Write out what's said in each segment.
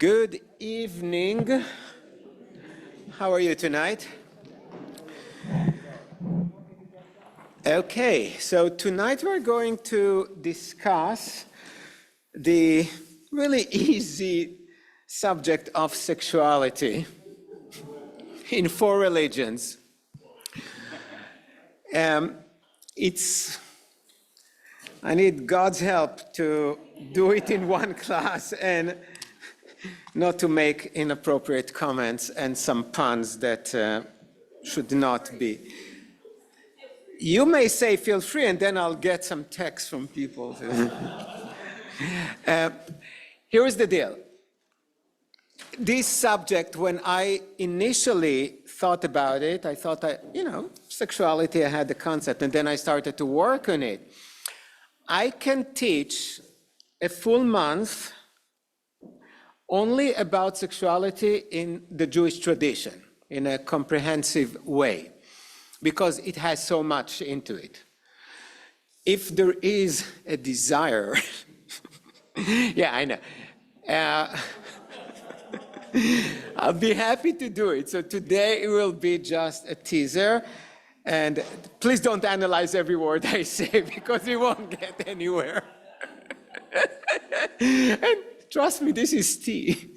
Good evening. How are you tonight? Okay, so tonight we're going to discuss the really easy subject of sexuality in 4 religions. I need God's help to do it in one class and not to make inappropriate comments and some puns that should not be. You may say feel free, and then I'll get some text from people. Here is the deal. This subject, when I initially thought about it, I thought, sexuality, I had the concept, and then I started to work on it. I can teach a full month only about sexuality in the Jewish tradition, in a comprehensive way, because it has so much into it. If there is a desire, yeah, I know. I'll be happy to do it. So today it will be just a teaser. And please don't analyze every word I say, because we won't get anywhere. And trust me, this is tea.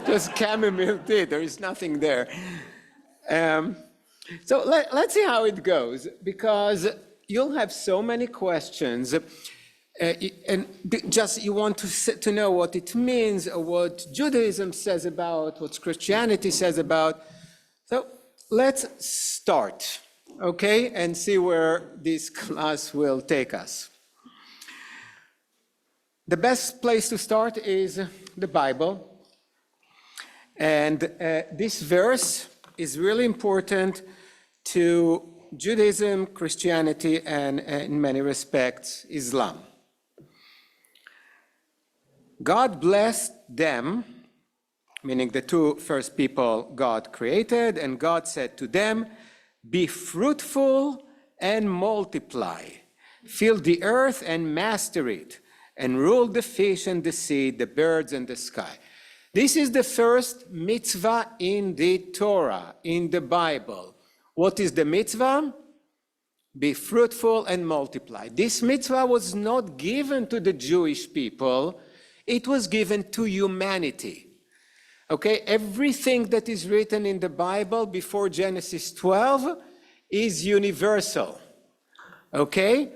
Just chamomile tea. There is nothing there. So let's see how it goes, because you'll have so many questions. And just you want to know what it means, or what Judaism says about, what Christianity says about. So let's start, okay, and see where this class will take us. The best place to start is the Bible. And this verse is really important to Judaism, Christianity, and in many respects, Islam. God blessed them, meaning the 2 first people God created, and God said to them, "Be fruitful and multiply, fill the earth and master it, and rule the fish and the sea, the birds and the sky." This is the first mitzvah in the Torah, in the Bible. What is the mitzvah? Be fruitful and multiply. This mitzvah was not given to the Jewish people, it was given to humanity. Okay, everything that is written in the Bible before Genesis 12 is universal. Okay,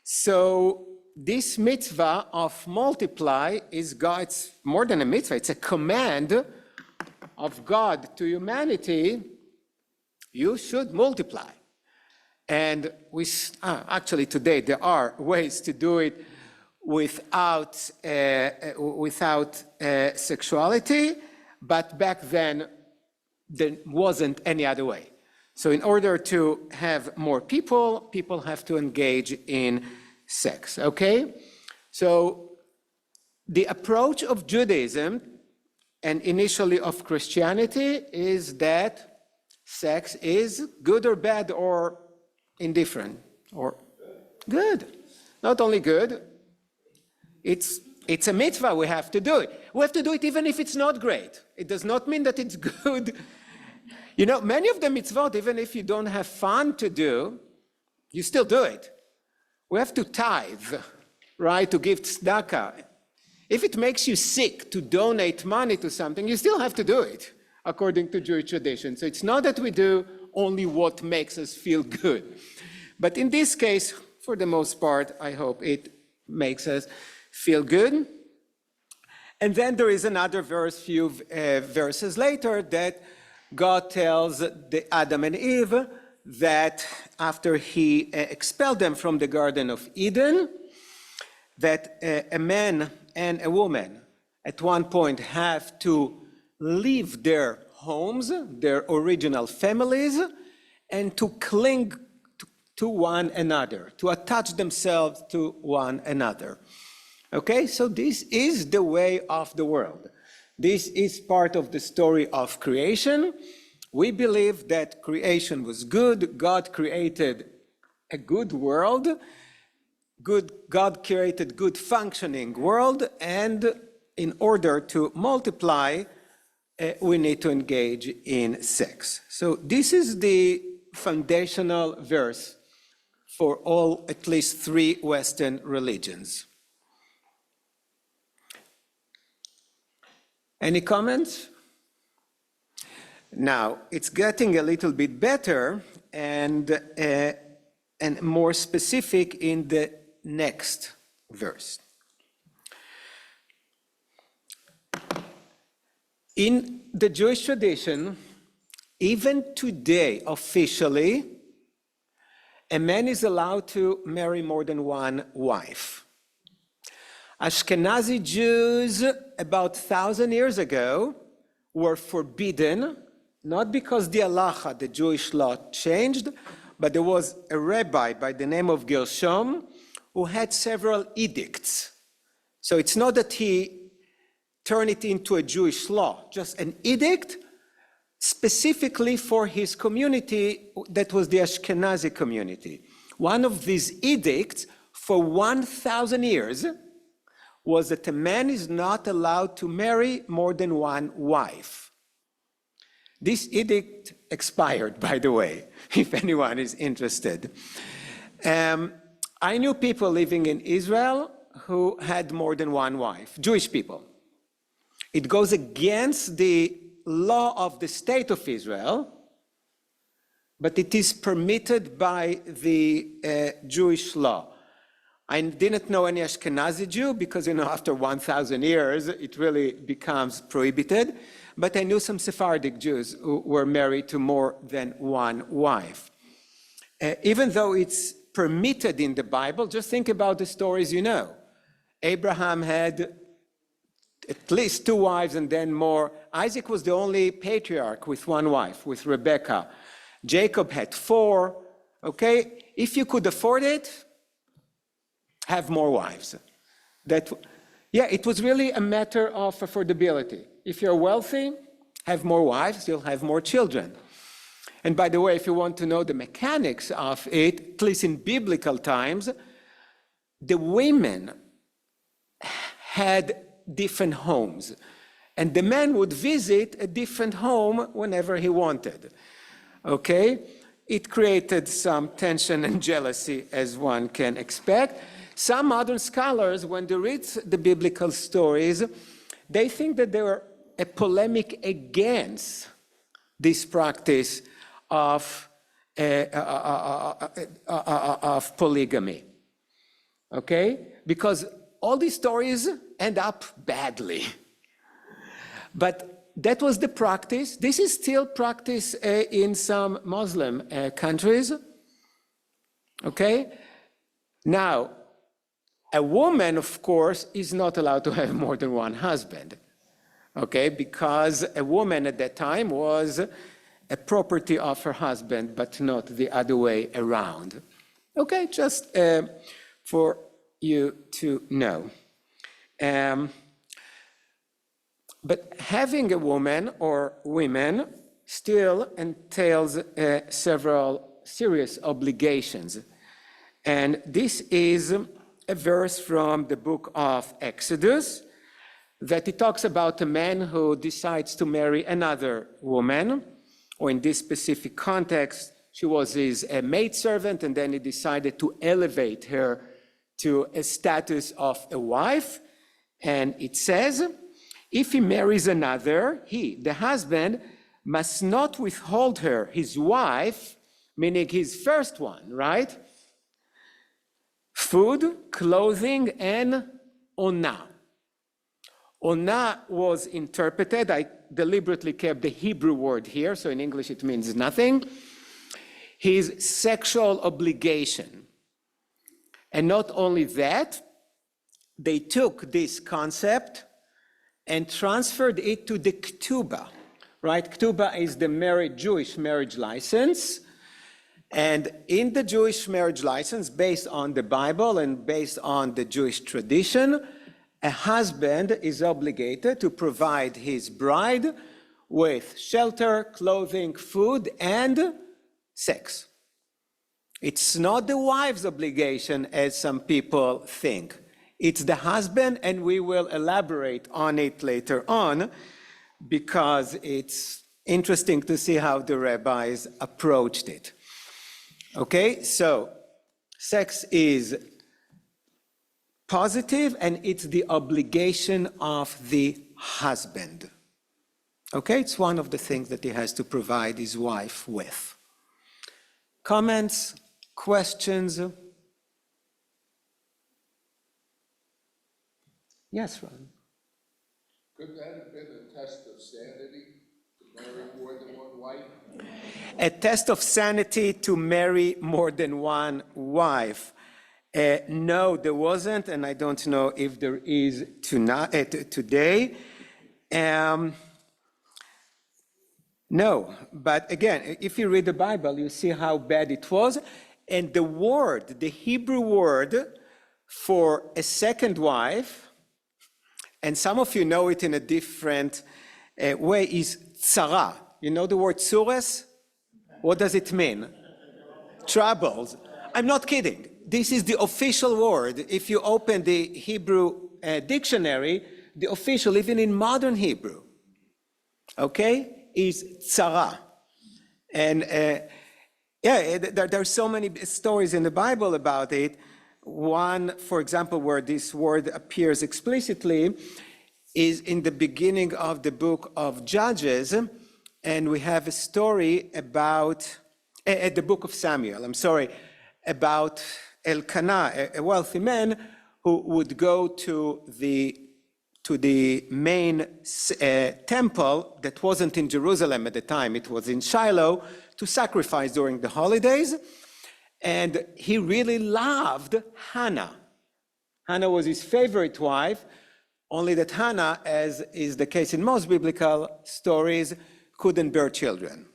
so this mitzvah of multiply is God's, more than a mitzvah, it's a command of God to humanity. You should multiply. And actually today there are ways to do it without sexuality, but back then there wasn't any other way. So in order to have more people, people have to engage in sex, okay? So the approach of Judaism and initially of Christianity is that sex is good or bad or indifferent or good. Not only good, it's a mitzvah, we have to do it. We have to do it even if it's not great. It does not mean that it's good. You know, many of the mitzvot, even if you don't have fun to do, you still do it. We have to tithe, right, to give tzedakah. If it makes you sick to donate money to something, you still have to do it, according to Jewish tradition. So it's not that we do only what makes us feel good. But in this case, for the most part, I hope it makes us feel good. And then there is another verse, few verses later, that God tells Adam and Eve that after he expelled them from the Garden of Eden, that a man and a woman at one point have to leave their homes, their original families, and to cling to one another, to attach themselves to one another. Okay, so this is the way of the world. This is part of the story of creation. We believe that creation was good. God created a good world. God created good functioning world, and in order to multiply, we need to engage in sex. So this is the foundational verse for all, at least 3 Western religions. Any comments? Now, it's getting a little bit better and more specific in the next verse. In the Jewish tradition, even today, officially, a man is allowed to marry more than one wife. Ashkenazi Jews, about 1,000 years ago, were forbidden, not because the halacha, the Jewish law, changed, but there was a rabbi by the name of Gershom who had several edicts. So it's not that he turned it into a Jewish law, just an edict specifically for his community, that was the Ashkenazi community. One of these edicts for 1,000 years was that a man is not allowed to marry more than one wife. This edict expired, by the way, if anyone is interested. I knew people living in Israel who had more than one wife, Jewish people. It goes against the law of the state of Israel, but it is permitted by the Jewish law. I didn't know any Ashkenazi Jew because, after 1,000 years, it really becomes prohibited. But I knew some Sephardic Jews who were married to more than one wife. Even though it's permitted in the Bible, just think about the stories you know. Abraham had at least 2 wives and then more. Isaac was the only patriarch with one wife, with Rebekah. Jacob had 4. Okay, if you could afford it, have more wives. It was really a matter of affordability. If you're wealthy, have more wives, you'll have more children. And by the way, if you want to know the mechanics of it, at least in biblical times, the women had different homes, and the man would visit a different home whenever he wanted. Okay? It created some tension and jealousy, as one can expect. Some modern scholars, when they read the biblical stories, they think that they were a polemic against this practice of polygamy. Okay? Because all these stories end up badly. But that was the practice. This is still practice in some Muslim countries. Okay? Now, a woman, of course, is not allowed to have more than one husband. Okay? Because a woman at that time was a property of her husband, but not the other way around. Okay? Just for you to know. But having a woman or women still entails several serious obligations. And this is a verse from the book of Exodus, that it talks about a man who decides to marry another woman, or in this specific context, she was his maidservant, and then he decided to elevate her to a status of a wife. And it says, if he marries another, he, the husband, must not withhold her, his wife, meaning his first one, right? Food, clothing, and onah. Onah was interpreted, I deliberately kept the Hebrew word here, so in English it means nothing. His sexual obligation. And not only that, they took this concept and transferred it to the ketubah, right? Ketubah is the Jewish marriage license. And in the Jewish marriage license, based on the Bible and based on the Jewish tradition, a husband is obligated to provide his bride with shelter, clothing, food, and sex. It's not the wife's obligation, as some people think. it's the husband, and we will elaborate on it later on because it's interesting to see how the rabbis approached it. Okay, so sex is positive and it's the obligation of the husband. Okay, it's one of the things that he has to provide his wife with. Comments, questions? Yes, Ron. Could that have been a test of sanity to marry more than one wife? A test of sanity to marry more than one wife. No, there wasn't, and I don't know if there is today. No, but again, if you read the Bible, you see how bad it was. And the word, the Hebrew word for a second wife, and some of you know it in a different way, is tzara. You know the word tsures? What does it mean? Troubles. I'm not kidding. This is the official word. If you open the Hebrew dictionary, the official, even in modern Hebrew, okay, is tzara. And there are so many stories in the Bible about it. One, for example, where this word appears explicitly is in the beginning of the book of Judges, and we have a story about, the book of Samuel, about Elkanah, a wealthy man who would go to the main temple that wasn't in Jerusalem at the time, it was in Shiloh, to sacrifice during the holidays. And he really loved Hannah. Hannah was his favorite wife, only that Hannah, as is the case in most biblical stories, couldn't bear children.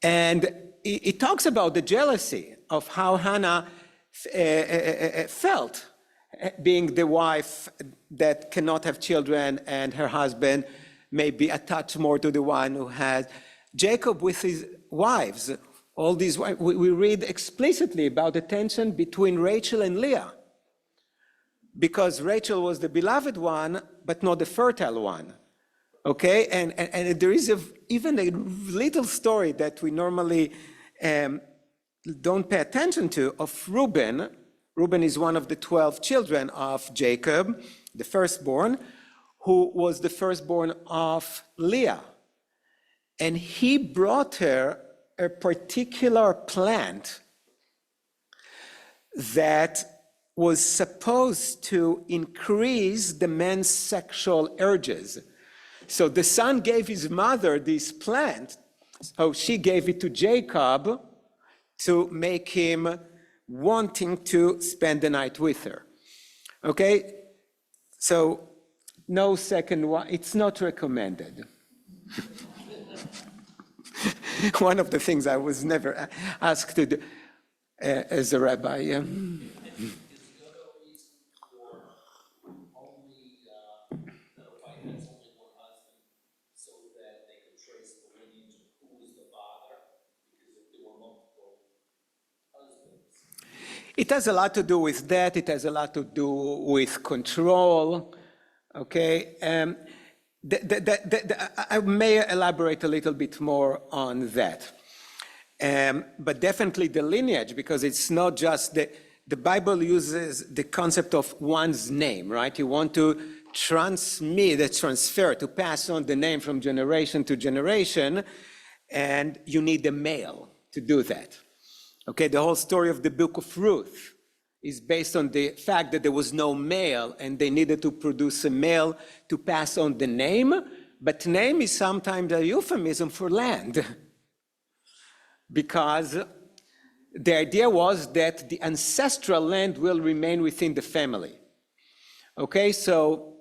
And it talks about the jealousy of how Hannah felt being the wife that cannot have children, and her husband may be attached more to the one who has. Jacob with his wives, all these wives, we read explicitly about the tension between Rachel and Leah, because Rachel was the beloved one, but not the fertile one. Okay, and there is even a little story that we normally don't pay attention to of Reuben. Reuben is one of the 12 children of Jacob, the firstborn, who was the firstborn of Leah. And he brought her a particular plant that was supposed to increase the man's sexual urges. So the son gave his mother this plant, so she gave it to Jacob to make him wanting to spend the night with her. Okay, so no second one, it's not recommended. One of the things I was never asked to do as a rabbi. Is the other reason for only that a wife has only one husband so that they could trace the lineage of who is the father? Because if there were multiple husbands. It has a lot to do with that. It has a lot to do with control. Okay. I may elaborate a little bit more on that. But definitely the lineage, because it's not just the Bible uses the concept of one's name, right? You want to transfer, to pass on the name from generation to generation, and you need a male to do that. Okay, the whole story of the book of Ruth is based on the fact that there was no male and they needed to produce a male to pass on the name, but name is sometimes a euphemism for land. Because the idea was that the ancestral land will remain within the family. Okay, so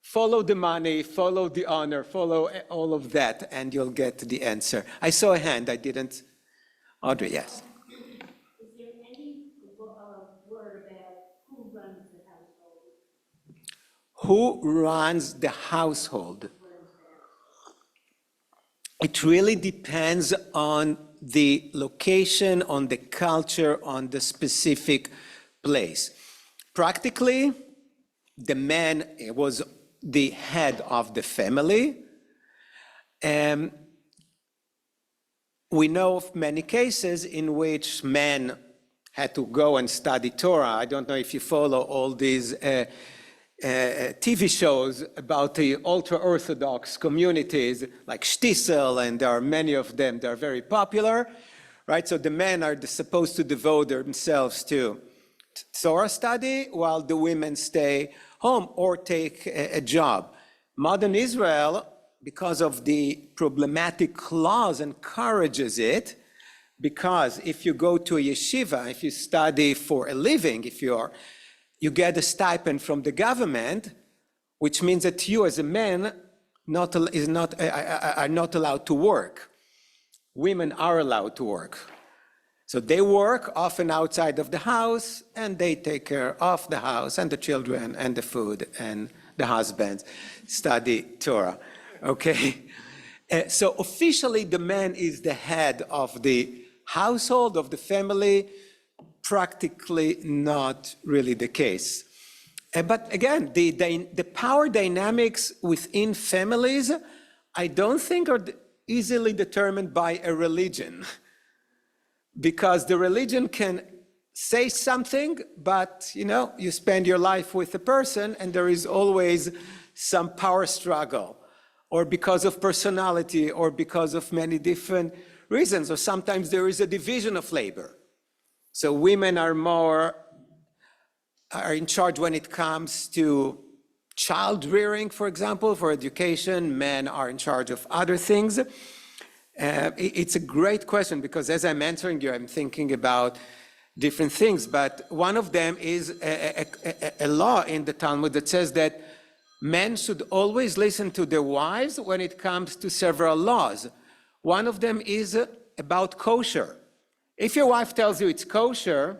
follow the money, follow the honor, follow all of that, and you'll get the answer. I saw a hand, I didn't. Audrey, yes. Is there any word about who runs the household? Who runs the household? It really depends on the location, on the culture, on the specific place. Practically, the man was the head of the family. We know of many cases in which men had to go and study Torah. I don't know if you follow all these TV shows about the ultra-Orthodox communities like Shtisel, and there are many of them. They're very popular, right? So the men are supposed to devote themselves to Torah study while the women stay home or take a job. Modern Israel, because of the problematic laws, encourages it, because if you go to a yeshiva, if you study for a living, you get a stipend from the government, which means that you as a man are not allowed to work. Women are allowed to work. So they work often outside of the house, and they take care of the house and the children and the food, and the husbands study Torah. Okay? So officially, the man is the head of the household, of the family. Practically not really the case. But again, the power dynamics within families, I don't think are easily determined by a religion. Because the religion can say something, but you spend your life with a person and there is always some power struggle, or because of personality, or because of many different reasons, or sometimes there is a division of labor. So women are in charge when it comes to child rearing, for example, for education. Men are in charge of other things. It's a great question, because as I'm answering you, I'm thinking about different things. But one of them is a law in the Talmud that says that men should always listen to their wives when it comes to several laws. One of them is about kosher. If your wife tells you it's kosher,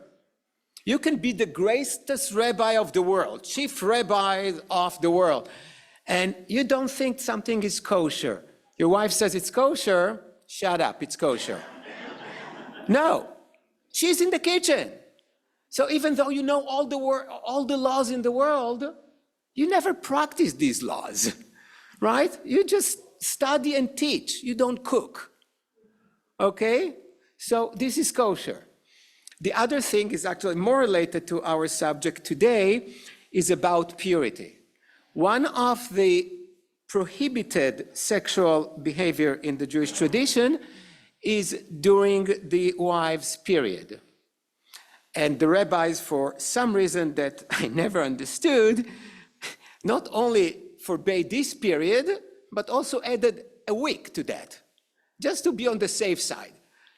you can be the greatest rabbi of the world, chief rabbi of the world, and you don't think something is kosher. Your wife says it's kosher, shut up, it's kosher. No, she's in the kitchen. So even though you know all the laws in the world, you never practice these laws, right? You just study and teach, you don't cook, okay? So this is kosher. The other thing is actually more related to our subject today, is about purity. One of the prohibited sexual behavior in the Jewish tradition is during the wife's period. And the rabbis, for some reason that I never understood, not only forbade this period, but also added a week to that, just to be on the safe side.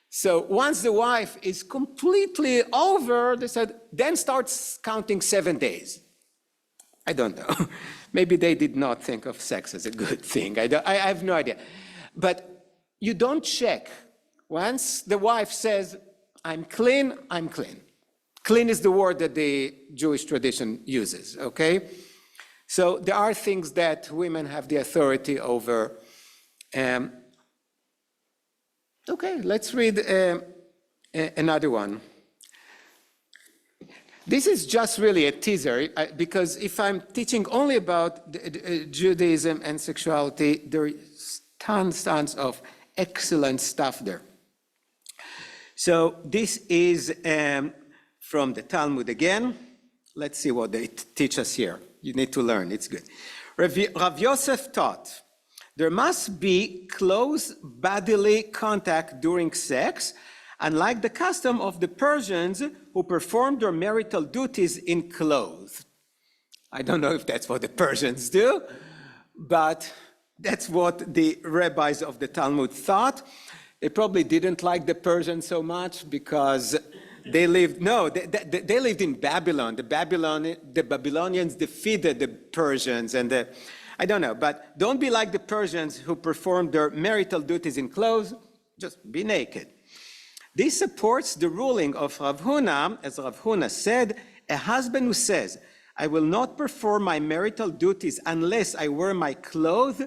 So once the wife is completely over, they said, then starts counting 7 days. I don't know. Maybe they did not think of sex as a good thing. I have no idea. But you don't check. Once the wife says, I'm clean, I'm clean. Clean is the word that the Jewish tradition uses, okay? So there are things that women have the authority over. Okay, let's read another one. This is just really a teaser, because if I'm teaching only about Judaism and sexuality, there is tons of excellent stuff there. So this is from the Talmud again. Let's see what they teach us here. You need to learn, it's good. Rav Yosef taught, there must be close bodily contact during sex, unlike the custom of the Persians who performed their marital duties in clothes. I don't know if that's what the Persians do, but that's what the rabbis of the Talmud thought. They probably didn't like the Persians so much because they lived in Babylon. The Babylonians defeated the Persians, and I don't know, but don't be like the Persians who performed their marital duties in clothes, just be naked. This supports the ruling of Rav Huna, as Rav Huna said, a husband who says, I will not perform my marital duties unless I wear my clothes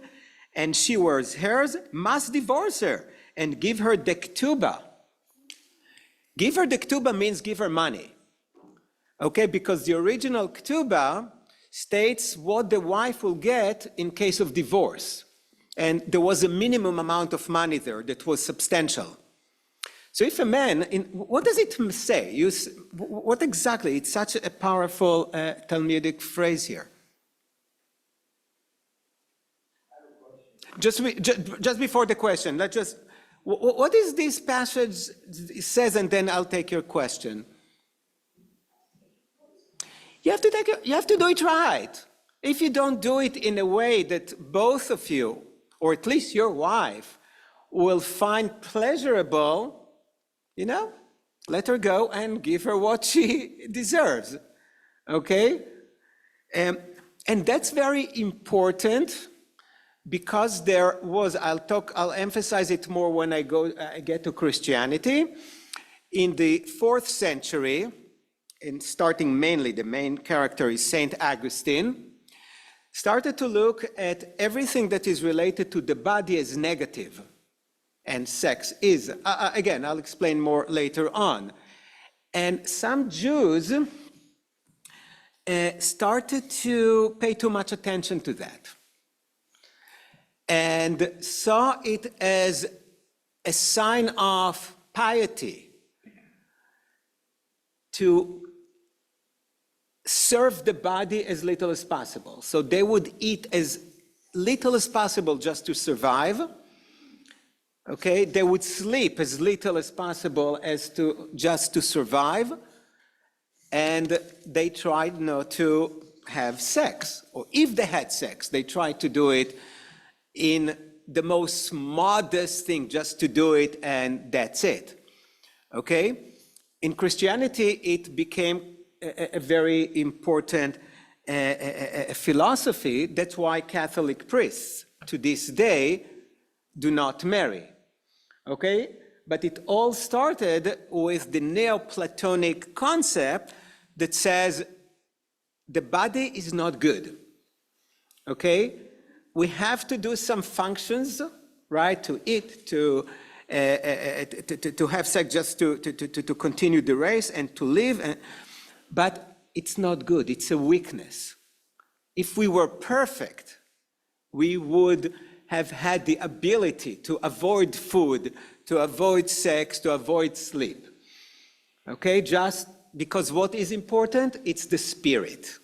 and she wears hers, must divorce her and give her the ketubah. Give her the ketubah means give her money. Okay, because the original ketubah states what the wife will get in case of divorce. And there was a minimum amount of money there that was substantial. So if a man, what does it say? What exactly? It's such a powerful Talmudic phrase here. Just before the question, what is this passage says, and then I'll take your question. You have to do it right. If you don't do it in a way that both of you, or at least your wife, will find pleasurable, let her go and give her what she deserves, okay? And that's very important because there was, I'll emphasize it more when I get to Christianity. In the 4th century, and starting mainly, the main character is Saint Augustine, started to look at everything that is related to the body as negative. And sex is. Again, I'll explain more later on. And some Jews started to pay too much attention to that and saw it as a sign of piety to serve the body as little as possible. So they would eat as little as possible just to survive. Okay, they would sleep as little as possible just to survive, and they tried not to have sex, or if they had sex, they tried to do it in the most modest thing, just to do it, and that's it. Okay, in Christianity, it became a very important philosophy. That's why Catholic priests to this day do not marry. Okay, but it all started with the Neoplatonic concept that says the body is not good. Okay, we have to do some functions, right? To eat, to have sex, just to continue the race and to live, but it's not good. It's a weakness. If we were perfect, we would have had the ability to avoid food, to avoid sex, to avoid sleep. Okay, just because what is important? It's the spirit.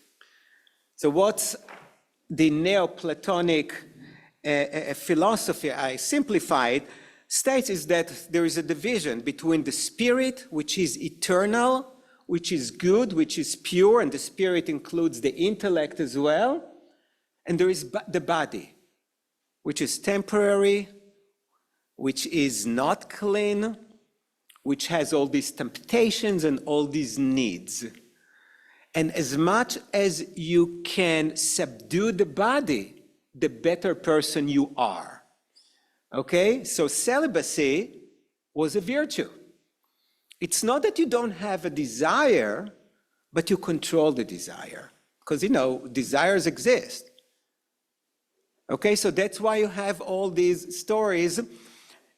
So what's the Neoplatonic philosophy, I simplified, states is that there is a division between the spirit, which is eternal, which is good, which is pure, and the spirit includes the intellect as well, and there is the body, which is temporary, which is not clean, which has all these temptations and all these needs. And as much as you can subdue the body, the better person you are. Okay? So celibacy was a virtue. It's not that you don't have a desire, but you control the desire. Because, desires exist. Okay, so that's why you have all these stories,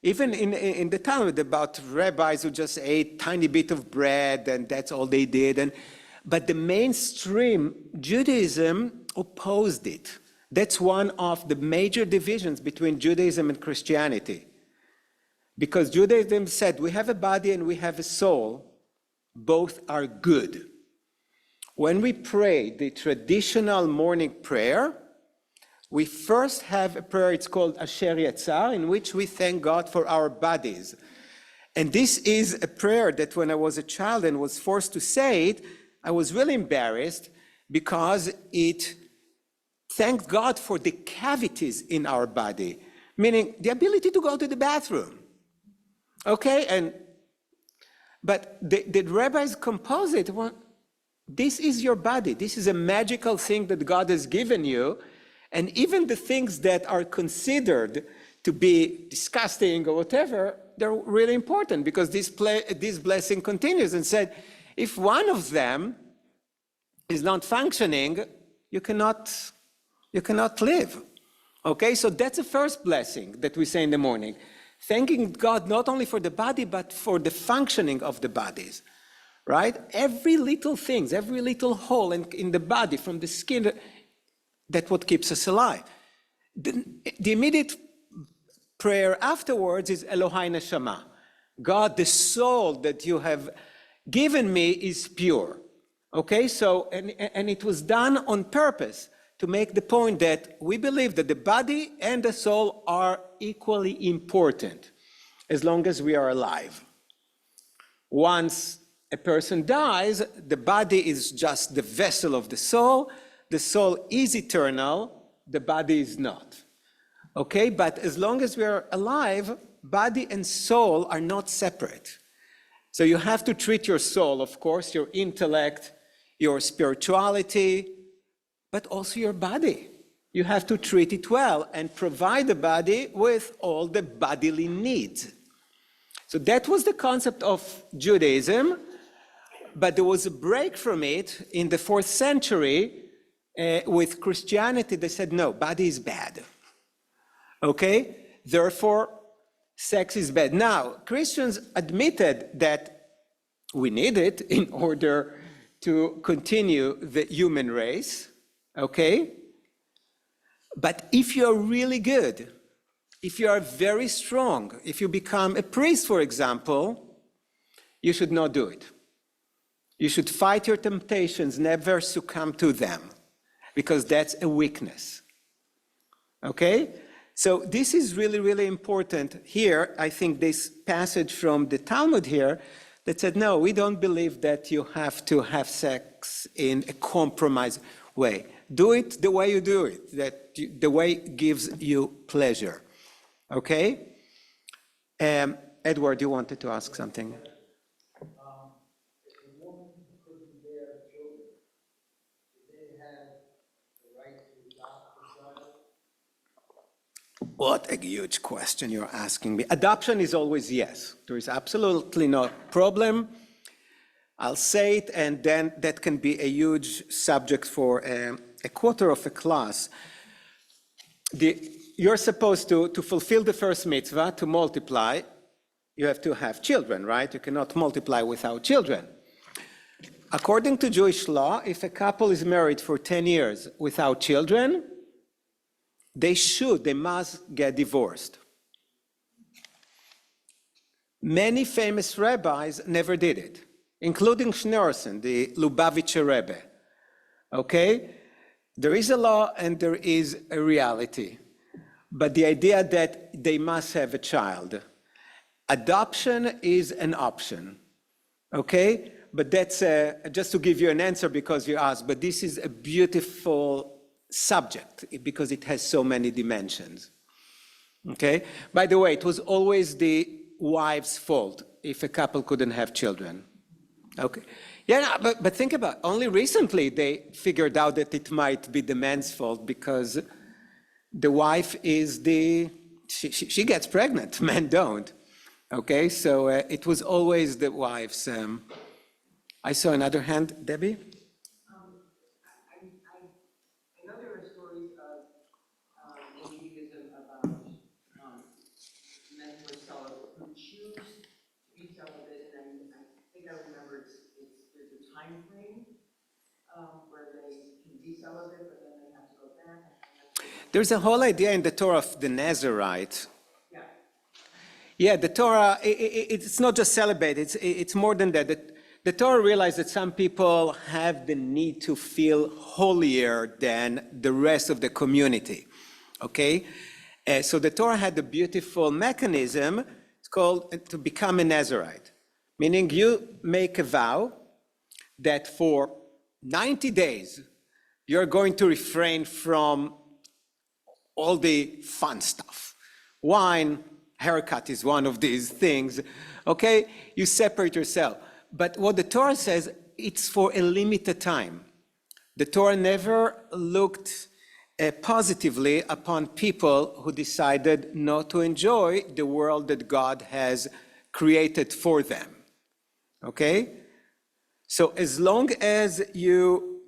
even in the Talmud, about rabbis who just ate tiny bit of bread and that's all they did. But the mainstream Judaism opposed it. That's one of the major divisions between Judaism and Christianity. Because Judaism said we have a body and we have a soul, both are good. When we pray the traditional morning prayer, we first have a prayer, it's called Asher Yatzar, in which we thank God for our bodies. And this is a prayer that when I was a child and was forced to say it, I was really embarrassed because it thanked God for the cavities in our body, meaning the ability to go to the bathroom. Okay, but the rabbis compose it, well, this is your body, this is a magical thing that God has given you. And even the things that are considered to be disgusting or whatever, they're really important because this blessing continues and said, if one of them is not functioning, you cannot live. Okay, so that's the first blessing that we say in the morning. Thanking God not only for the body, but for the functioning of the bodies. right? Every little things, every little hole in the body, from the skin, that's what keeps us alive. The immediate prayer afterwards is Elohai Neshama. God, the soul that you have given me is pure. Okay, so, and it was done on purpose to make the point that we believe that the body and the soul are equally important as long as we are alive. Once a person dies, the body is just the vessel of the soul is eternal, the body is not. Okay, but as long as we are alive, body and soul are not separate. So you have to treat your soul, of course, your intellect, your spirituality, but also your body. You have to treat it well and provide the body with all the bodily needs. So that was the concept of Judaism, but there was a break from it in the 4th century with Christianity. They said, no, body is bad. Okay, therefore, sex is bad. Now, Christians admitted that we need it in order to continue the human race, okay? But if you're really good, if you are very strong, if you become a priest, for example, you should not do it. You should fight your temptations, never succumb to them, because that's a weakness, okay? So this is really, really important. Here, I think this passage from the Talmud here that said, no, we don't believe that you have to have sex in a compromised way. Do it the way you do it, the way gives you pleasure. Okay? Edward, you wanted to ask something. If a woman couldn't bear children, do they have the right to adopt a child? What a huge question you're asking me. Adoption is always yes. There is absolutely no problem. I'll say it, and then that can be a huge subject for a quarter of a class. You're supposed to fulfill the first mitzvah, to multiply. You have to have children, right? You cannot multiply without children. According to Jewish law, if a couple is married for 10 years without children, they must get divorced. Many famous rabbis never did it, including Schneerson, the Lubavitcher Rebbe. Okay? There is a law and there is a reality. But the idea that they must have a child. Adoption is an option. Okay? But that's just to give you an answer because you asked, but this is a beautiful subject because it has so many dimensions. Okay? By the way, it was always the wife's fault if a couple couldn't have children. Okay. Yeah, but think about it. Only recently they figured out that it might be the man's fault because the wife is she gets pregnant, men don't. Okay, so it was always the wife's. I saw another hand, Debbie? I know there are stories of in Judaism about men who are celibate who choose to be celibate, and I think I remember there's a time frame where they can be celibate, but then they have to go back. There's a whole idea in the Torah of the Nazarite. Yeah. Yeah, the Torah, it's not just celibate, it's more than that. The Torah realized that some people have the need to feel holier than the rest of the community, okay? So the Torah had a beautiful mechanism, it's called to become a Nazarite, meaning you make a vow that for 90 days, you're going to refrain from all the fun stuff. Wine, haircut is one of these things, okay? You separate yourself. But what the Torah says, it's for a limited time. The Torah never looked positively upon people who decided not to enjoy the world that God has created for them, okay? So as long as you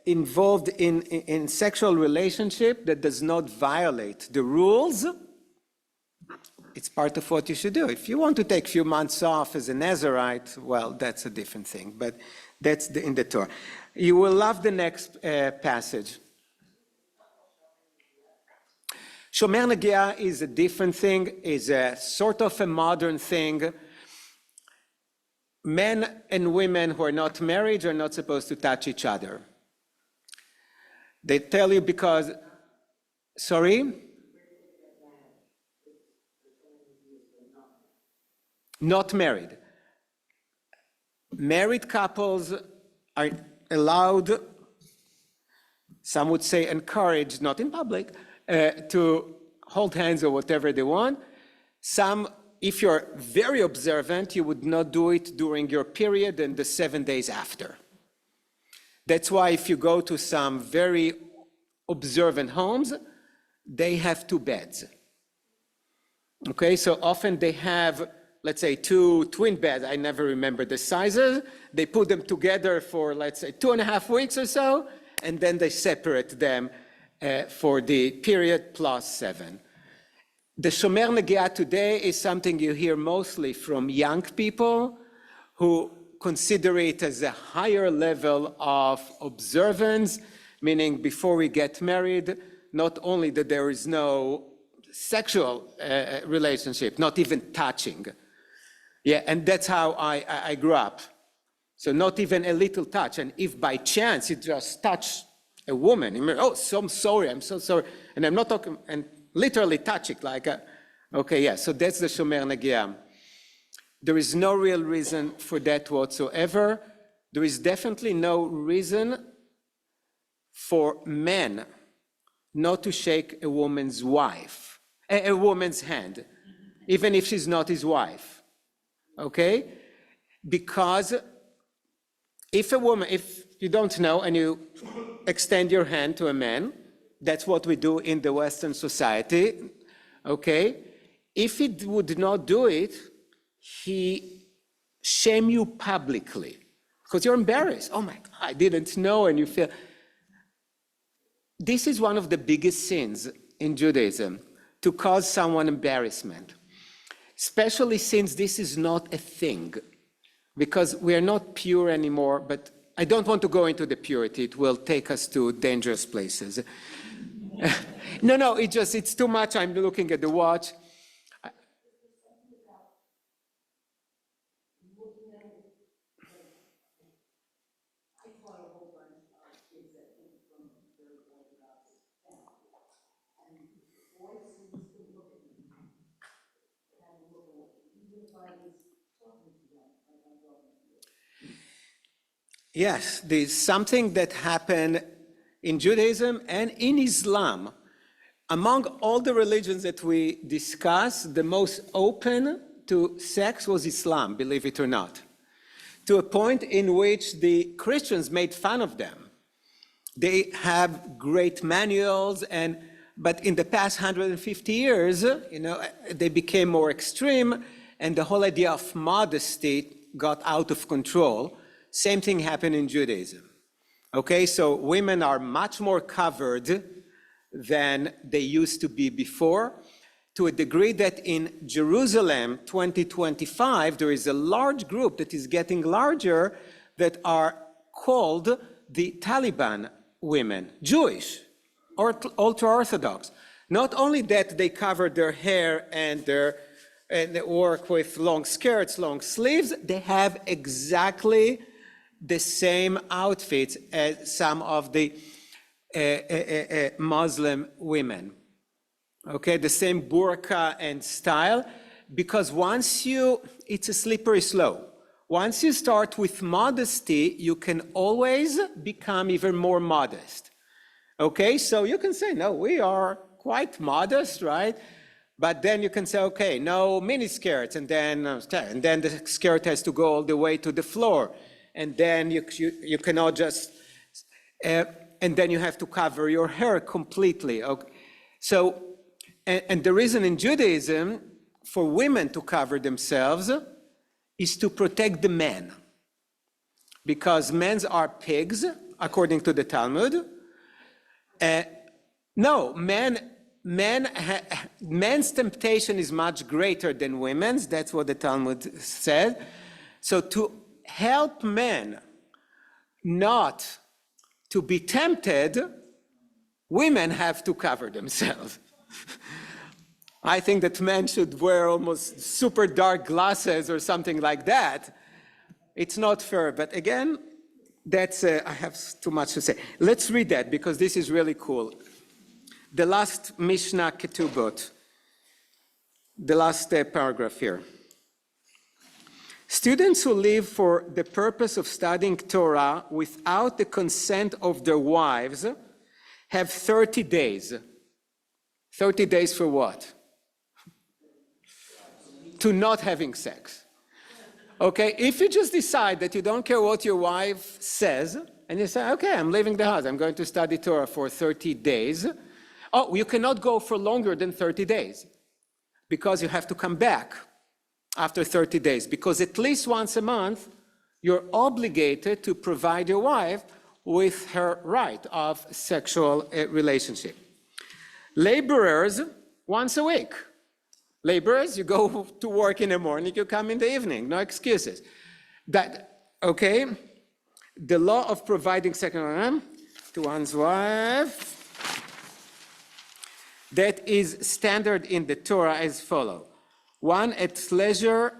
involved in sexual relationship that does not violate the rules, It's part of what you should do. If you want to take a few months off as a Nazarite, well, that's a different thing, but that's in the Torah. You will love the next passage. Shomer Negiah is a different thing, is a sort of a modern thing. Men and women who are not married are not supposed to touch each other. They tell you because, sorry? Not married. Married couples are allowed, some would say encouraged, not in public, to hold hands or whatever they want. Some, if you're very observant, you would not do it during your period and the 7 days after. That's why if you go to some very observant homes, they have 2 beds. Okay, so often they have, let's say, 2 twin beds. I never remember the sizes. They put them together for, let's say, 2.5 weeks or so, and then they separate them for the period plus 7. The Shomer Negiah today is something you hear mostly from young people who consider it as a higher level of observance, meaning before we get married, not only that there is no sexual relationship, not even touching. Yeah, and that's how I grew up. So not even a little touch. And if by chance you just touch a woman, you mean, oh, so I'm so sorry. And I'm not talking, and literally touch it like, okay, yeah, so that's the Shomer Negiah. There is no real reason for that whatsoever. There is definitely no reason for men not to shake a woman's wife, a woman's hand, even if she's not his wife, okay? Because if a woman, if you don't know and you extend your hand to a man, that's what we do in the Western society, okay? If he would not do it, he shame you publicly because you're embarrassed. Oh my God, I didn't know, and you feel. This is one of the biggest sins in Judaism, to cause someone embarrassment, especially since this is not a thing, because we are not pure anymore, but I don't want to go into the purity. It will take us to dangerous places. No, it's too much. I'm looking at the watch. Yes, there's something that happened in Judaism and in Islam. Among all the religions that we discuss, the most open to sex was Islam, believe it or not, to a point in which the Christians made fun of them. They have great manuals, but in the past 150 years, they became more extreme, and the whole idea of modesty got out of control. Same thing happened in Judaism. Okay, so women are much more covered than they used to be before, to a degree that in Jerusalem 2025, there is a large group that is getting larger that are called the Taliban women, Jewish or ultra-Orthodox. Not only that they cover their hair and they work with long skirts, long sleeves, they have exactly the same outfits as some of the Muslim women. Okay, the same burqa and style, because it's a slippery slope. Once you start with modesty, you can always become even more modest. Okay, so you can say, no, we are quite modest, right? But then you can say, okay, no mini skirts, and then the skirt has to go all the way to the floor. And then you cannot just, and then you have to cover your hair completely. Okay? So, and the reason in Judaism for women to cover themselves is to protect the men. Because men are pigs, according to the Talmud. No, men men's temptation is much greater than women's. That's what the Talmud said. So to help men not to be tempted, women have to cover themselves. I think that men should wear almost super dark glasses or something like that. It's not fair, but again, that's, I have too much to say. Let's read that because this is really cool. The last Mishnah Ketubot, the last paragraph here. Students who live for the purpose of studying Torah without the consent of their wives have 30 days. 30 days for what? To not having sex. Okay, if you just decide that you don't care what your wife says, and you say, okay, I'm leaving the house, I'm going to study Torah for 30 days. Oh, you cannot go for longer than 30 days because you have to come back after 30 days, because at least once a month, you're obligated to provide your wife with her right of sexual relationship. Laborers, once a week. Laborers, you go to work in the morning, you come in the evening, no excuses. Okay, the law of providing second to one's wife, that is standard in the Torah as follows. One at leisure,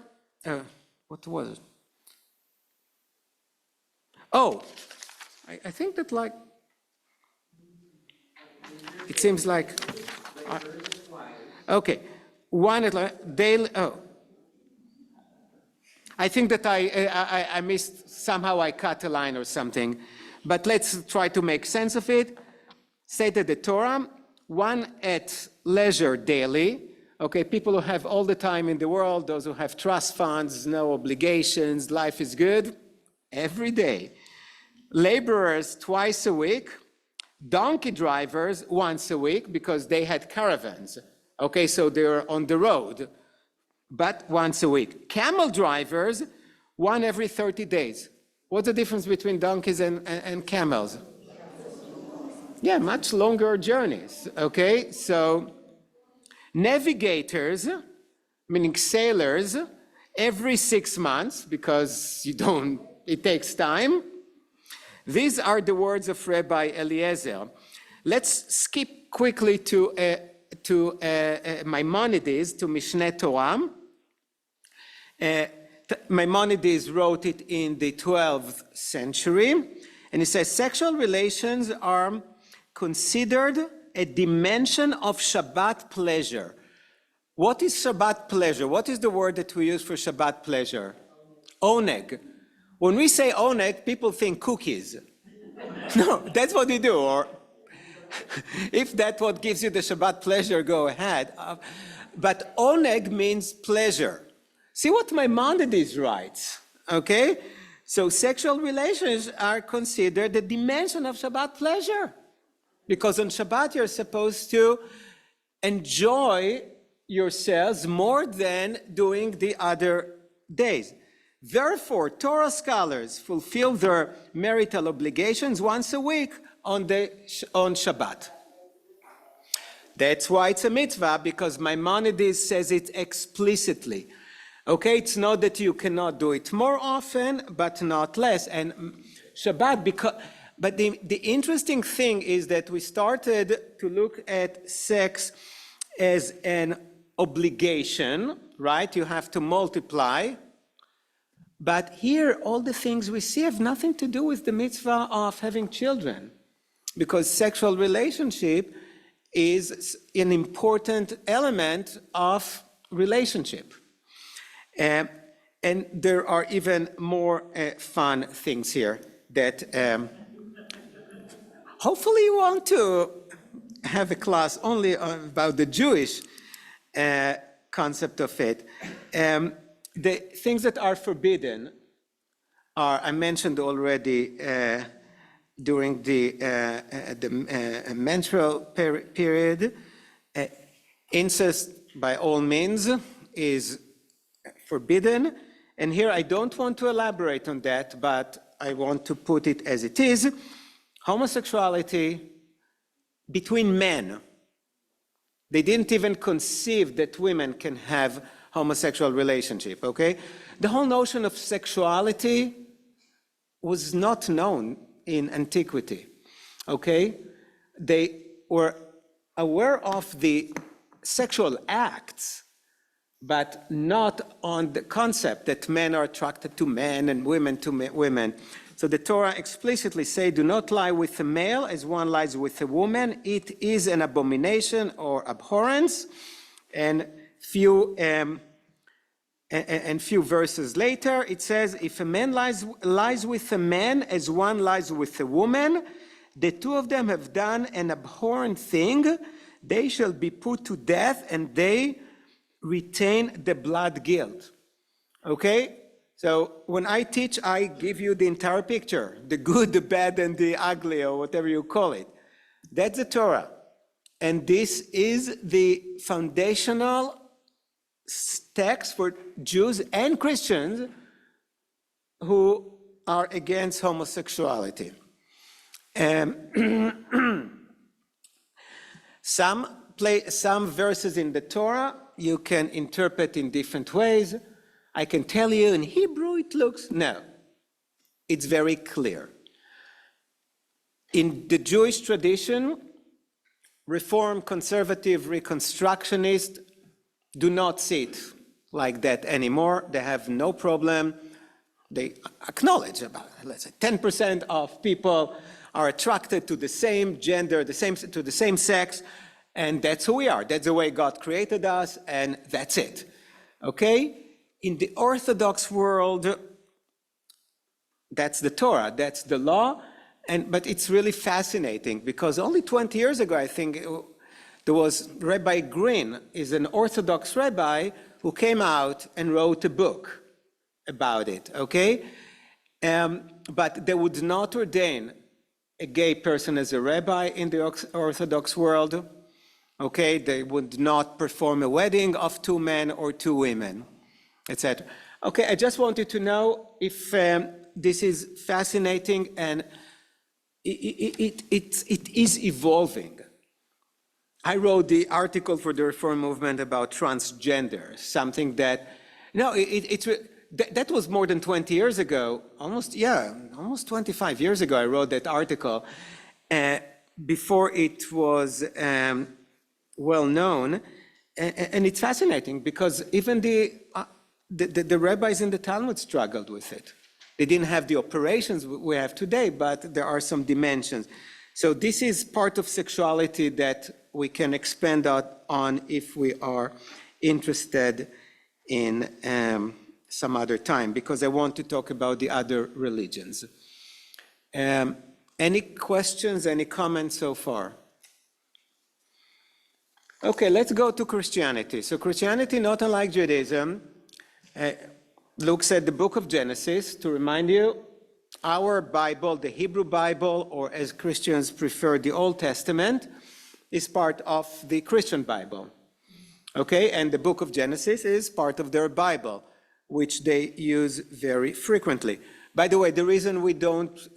what was it? Oh, I think that like, it seems like, okay. One at daily, oh. I think that I missed, somehow I cut a line or something, but let's try to make sense of it. Stated the Torah, one at leisure daily, okay, people who have all the time in the world, those who have trust funds, no obligations, life is good, every day. Laborers twice a week, donkey drivers once a week because they had caravans. Okay, so they're on the road, but once a week. Camel drivers, one every 30 days. What's the difference between donkeys and camels? Yeah, much longer journeys, okay? So navigators, meaning sailors, every 6 months, because it takes time. These are the words of Rabbi Eliezer. Let's skip quickly to Maimonides, to Mishneh Torah. Maimonides wrote it in the 12th century, and he says sexual relations are considered a dimension of Shabbat pleasure. What is Shabbat pleasure? What is the word that we use for Shabbat pleasure? Oneg. When we say oneg, people think cookies. No, that's what we do, or if that's what gives you the Shabbat pleasure, go ahead. But oneg means pleasure. See what Maimonides writes, okay? So sexual relations are considered the dimension of Shabbat pleasure. Because on Shabbat you're supposed to enjoy yourselves more than during the other days. Therefore, Torah scholars fulfill their marital obligations once a week on Shabbat. That's why it's a mitzvah, because Maimonides says it explicitly. Okay, it's not that you cannot do it more often, but not less. And Shabbat, but the interesting thing is that we started to look at sex as an obligation, right? You have to multiply. But here, all the things we see have nothing to do with the mitzvah of having children, because sexual relationship is an important element of relationship. And there are even more fun things here that hopefully you want to have a class only about the Jewish concept of it. The things that are forbidden are, I mentioned already during the menstrual period. Incest, by all means, is forbidden. And here I don't want to elaborate on that, but I want to put it as it is. Homosexuality between men They didn't even conceive that women can have homosexual relationship, okay? The whole notion of sexuality was not known in antiquity, okay? They were aware of the sexual acts, but not on the concept that men are attracted to men and women to women. So the Torah explicitly say, do not lie with a male as one lies with a woman. It is an abomination or abhorrence. And few verses later, it says, if a man lies with a man as one lies with a woman, the two of them have done an abhorrent thing. They shall be put to death, and they retain the blood guilt. Okay? So when I teach, I give you the entire picture, the good, the bad, and the ugly, or whatever you call it. That's the Torah. And this is the foundational text for Jews and Christians who are against homosexuality. Some verses in the Torah you can interpret in different ways. I can tell you in Hebrew it looks, no. It's very clear. In the Jewish tradition, Reform, Conservative, Reconstructionist do not see it like that anymore. They have no problem. They acknowledge about, let's say, 10% of people are attracted to the same gender, to the same sex, and that's who we are. That's the way God created us, and that's it. Okay? In the Orthodox world, that's the Torah, that's the law, but it's really fascinating because only 20 years ago, I think, there was Rabbi Green, is an Orthodox rabbi who came out and wrote a book about it, okay? But they would not ordain a gay person as a rabbi in the Orthodox world, okay? They would not perform a wedding of two men or two women, etc. Okay, I just wanted to know if this is fascinating, and it is evolving. I wrote the article for the Reform movement about transgender, something that, that was more than 20 years ago, almost 25 years ago I wrote that article, before it was well known, and it's fascinating because even the rabbis in the Talmud struggled with it. They didn't have the operations we have today, but there are some dimensions. So this is part of sexuality that we can expand on if we are interested in some other time, because I want to talk about the other religions. Any questions, any comments so far? Okay, let's go to Christianity. So Christianity, not unlike Judaism, looks at the book of Genesis. To remind you, our Bible, the Hebrew Bible, or as Christians prefer, the Old Testament, is part of the Christian Bible. Okay, and the book of Genesis is part of their Bible, which they use very frequently. By the way, the reason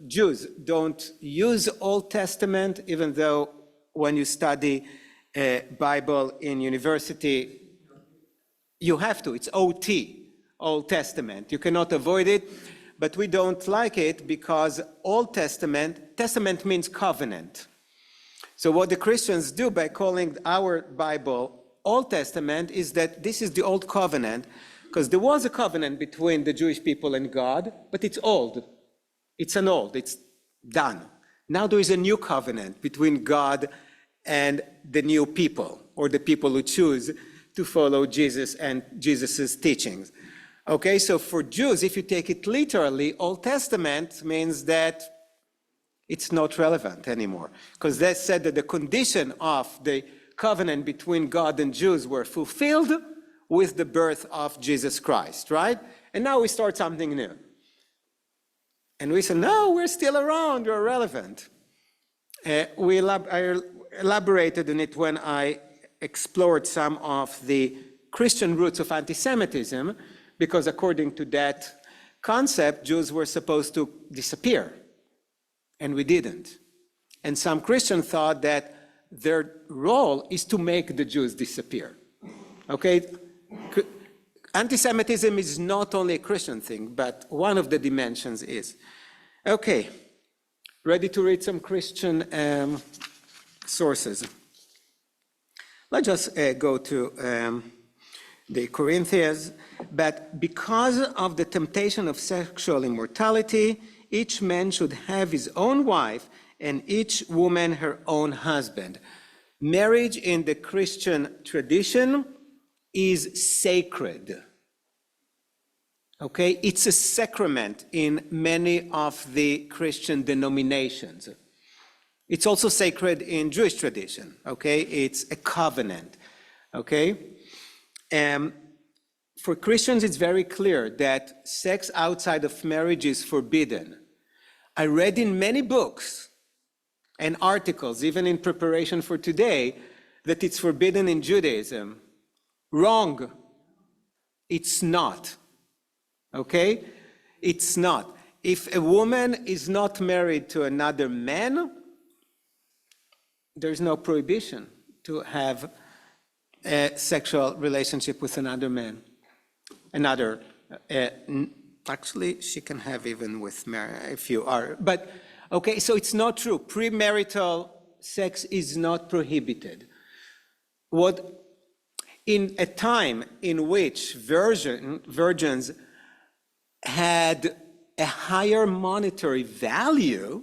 Jews don't use Old Testament, even though when you study Bible in university, you have to, it's OT, Old Testament. You cannot avoid it, but we don't like it because Old Testament means covenant. So what the Christians do by calling our Bible Old Testament is that this is the Old Covenant, because there was a covenant between the Jewish people and God, but it's old. It's done. Now there is a new covenant between God and the new people, or the people who choose to follow Jesus and Jesus's teachings. Okay, so for Jews, if you take it literally, Old Testament means that it's not relevant anymore, because they said that the condition of the covenant between God and Jews were fulfilled with the birth of Jesus Christ, right? And now we start something new. And we say, no, we're still around, we're relevant. I elaborated on it when I explored some of the Christian roots of anti-Semitism, because according to that concept, Jews were supposed to disappear, and we didn't. And some Christians thought that their role is to make the Jews disappear. Okay? Anti-Semitism is not only a Christian thing, but one of the dimensions is. Okay, ready to read some Christian sources. Let's just go to the Corinthians. But because of the temptation of sexual immorality, each man should have his own wife and each woman her own husband. Marriage in the Christian tradition is sacred. Okay, it's a sacrament in many of the Christian denominations. It's also sacred in Jewish tradition, okay? It's a covenant, okay? For Christians, it's very clear that sex outside of marriage is forbidden. I read in many books and articles, even in preparation for today, that it's forbidden in Judaism. Wrong. It's not. Okay? It's not. If a woman is not married to another man, there's no prohibition to have a sexual relationship with another man. Actually, she can have even with if you are. But, okay, so it's not true. Premarital sex is not prohibited. In a time in which virgins had a higher monetary value,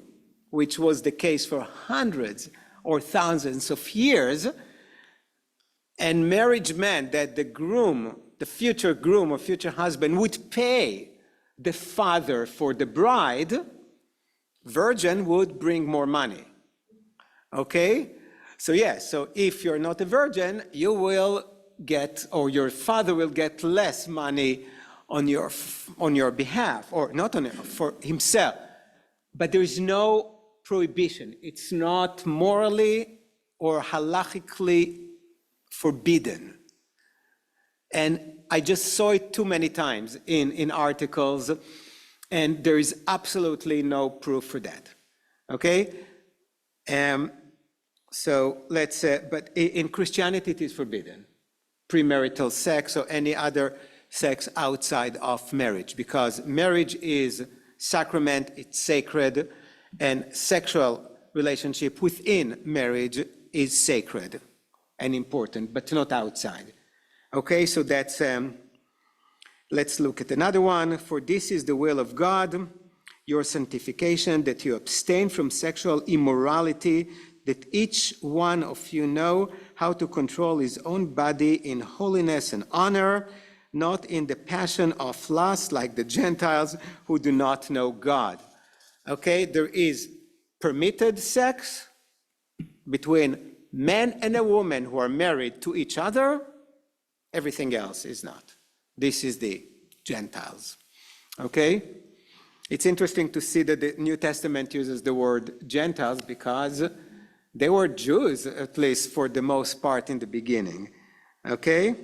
which was the case for hundreds or thousands of years, and marriage meant that the future groom or future husband would pay the father for the bride, virgin would bring more money. Okay? So yes, so if you're not a virgin, you will get, or your father will get less money on your behalf, or not on for himself. But there is no prohibition. It's not morally or halachically forbidden. And I just saw it too many times in articles, and there is absolutely no proof for that. Okay? So let's say, but in Christianity it is forbidden. Premarital sex or any other sex outside of marriage, because marriage is sacrament, it's sacred, and sexual relationship within marriage is sacred and important, but not outside. Okay, so that's, let's look at another one. For this is the will of God, your sanctification, that you abstain from sexual immorality, that each one of you know how to control his own body in holiness and honor, not in the passion of lust like the Gentiles who do not know God. Okay, there is permitted sex between man and a woman who are married to each other. Everything else is not. This is the Gentiles. Okay? It's interesting to see that the New Testament uses the word Gentiles because they were Jews, at least for the most part in the beginning. Okay?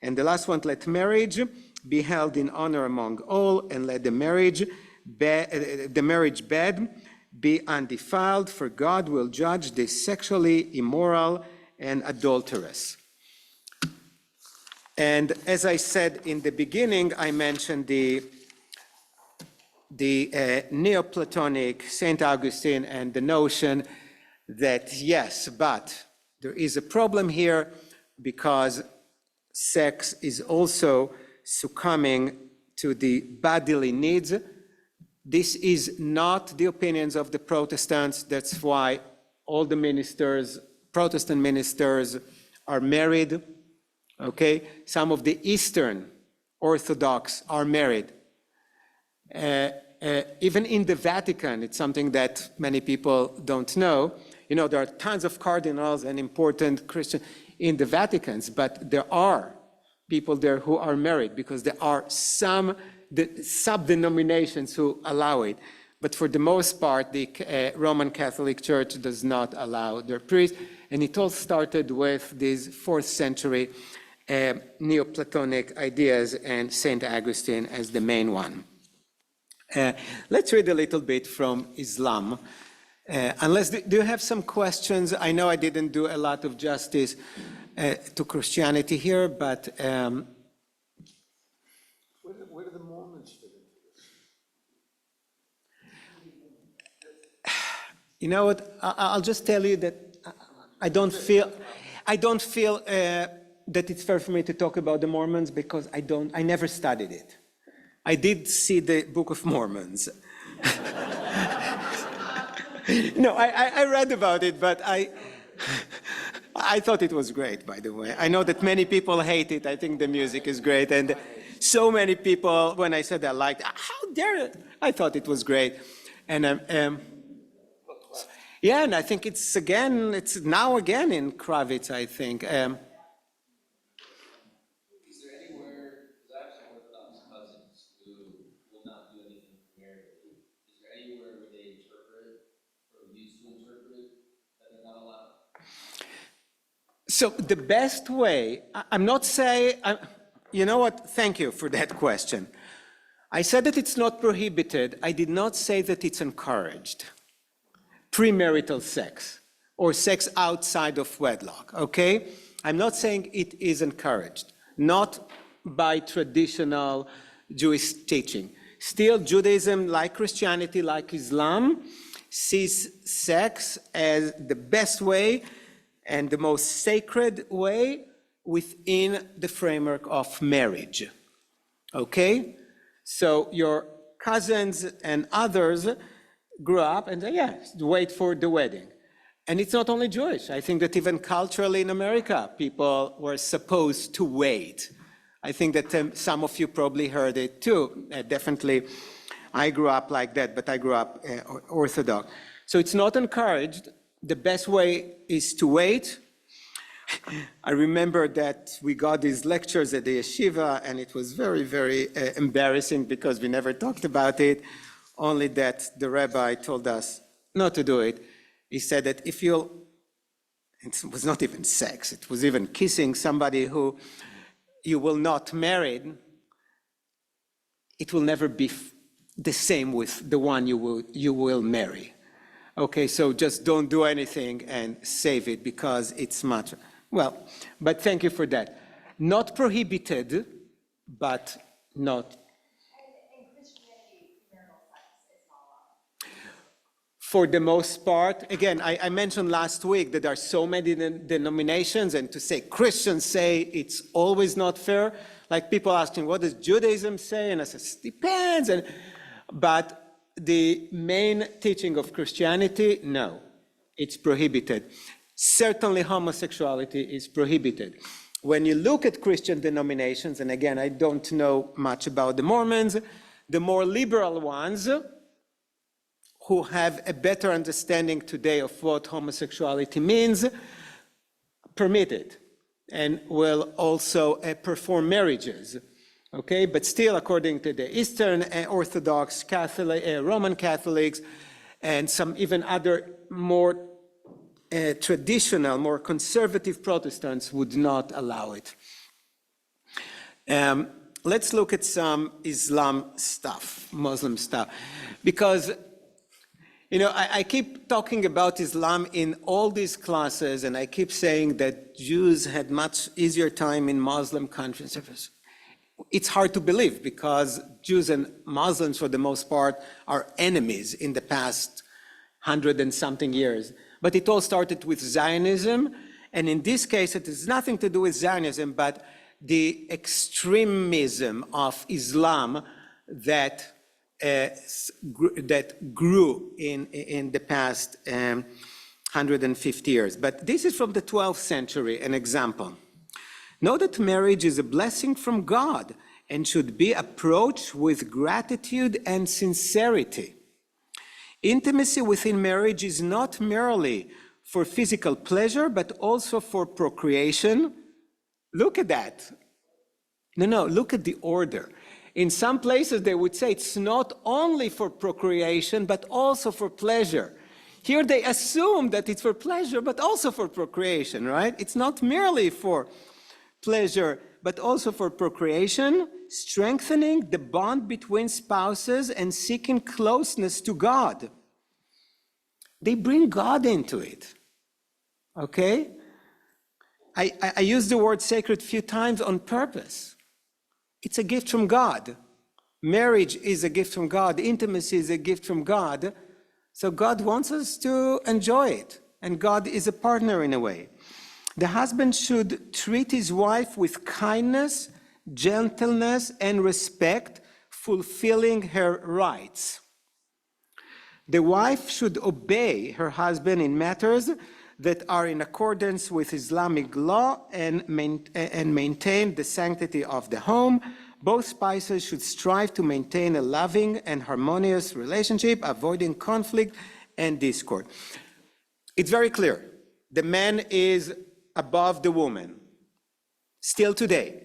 And the last one, let marriage be held in honor among all, and let the marriage bed be undefiled, for God will judge the sexually immoral and adulterous. And as I said in the beginning, I mentioned the Neoplatonic St. Augustine and the notion that yes, but there is a problem here because sex is also succumbing to the bodily needs. This is not the opinions of the Protestants. That's why all the ministers, Protestant ministers, are married. Okay, some of the Eastern Orthodox are married. Even in the Vatican, it's something that many people don't know. You know, there are tons of cardinals and important Christians in the Vaticans, but there are people there who are married because there are some sub-denominations who allow it. But for the most part, the Roman Catholic Church does not allow their priests. And it all started with these 4th century Neoplatonic ideas and St. Augustine as the main one. Let's read a little bit from Islam. Unless, do you have some questions? I know I didn't do a lot of justice to Christianity here, but Where do the Mormons fit into this? you know what? I'll just tell you that I don't feel that it's fair for me to talk about the Mormons because I never studied it. I did see the Book of Mormons. No, I read about it, but I thought it was great, by the way. I know that many people hate it. I think the music is great. And so many people, when I said I liked it, how dare it? I thought it was great. And yeah, and I think it's now again in Kravitz, I think. Is there anywhere, because I have some Orthodox cousins who will not do anything premarital. Is there anywhere where they interpret or used to interpret that they're not allowed? So the best way, I'm not saying, you know what, thank you for that question. I said that it's not prohibited. I did not say that it's encouraged. Premarital sex or sex outside of wedlock, okay? I'm not saying it is encouraged, not by traditional Jewish teaching. Still, Judaism, like Christianity, like Islam, sees sex as the best way and the most sacred way within the framework of marriage, okay? So your cousins and others grew up and say, yeah, wait for the wedding. And it's not only Jewish. I think that even culturally in America, people were supposed to wait. I think that some of you probably heard it too. Definitely, I grew up like that, but I grew up Orthodox. So it's not encouraged. The best way is to wait. I remember that we got these lectures at the yeshiva, and it was very, very embarrassing because we never talked about it. Only that the rabbi told us not to do it. He said that if it was not even sex, it was even kissing somebody who you will not marry, it will never be the same with the one you will marry. Okay, so just don't do anything and save it because it's much, well, but thank you for that. Not prohibited, but not. For the most part, again, I mentioned last week that there are so many denominations, and to say Christians say it's always not fair, like people asking, what does Judaism say? And I said, it depends. But the main teaching of Christianity, no, it's prohibited. Certainly homosexuality is prohibited. When you look at Christian denominations, and again, I don't know much about the Mormons, the more liberal ones, who have a better understanding today of what homosexuality means, permit it, and will also perform marriages, okay? But still, according to the Eastern Orthodox Catholic, Roman Catholics, and some even other more traditional, more conservative Protestants would not allow it. Let's look at some Islam stuff, Muslim stuff, because you know, I keep talking about Islam in all these classes, and I keep saying that Jews had much easier time in Muslim countries. It's hard to believe because Jews and Muslims, for the most part, are enemies in the past 100 and something years. But it all started with Zionism, and in this case, it has nothing to do with Zionism, but the extremism of Islam that grew in the past 150 years. But this is from the 12th century, an example. Know that marriage is a blessing from God and should be approached with gratitude and sincerity. Intimacy within marriage is not merely for physical pleasure, but also for procreation. Look at that. No, look at the order. In some places, they would say it's not only for procreation, but also for pleasure. Here they assume that it's for pleasure, but also for procreation, right? It's not merely for pleasure, but also for procreation, strengthening the bond between spouses and seeking closeness to God. they bring God into it. Okay? I use the word sacred a few times on purpose. It's a gift from God. Marriage is a gift from God. Intimacy is a gift from God. So God wants us to enjoy it. And God is a partner in a way. The husband should treat his wife with kindness, gentleness, and respect, fulfilling her rights. The wife should obey her husband in matters that are in accordance with Islamic law and maintain the sanctity of the home. Both spouses should strive to maintain a loving and harmonious relationship, avoiding conflict and discord. It's very clear. The man is above the woman, still today.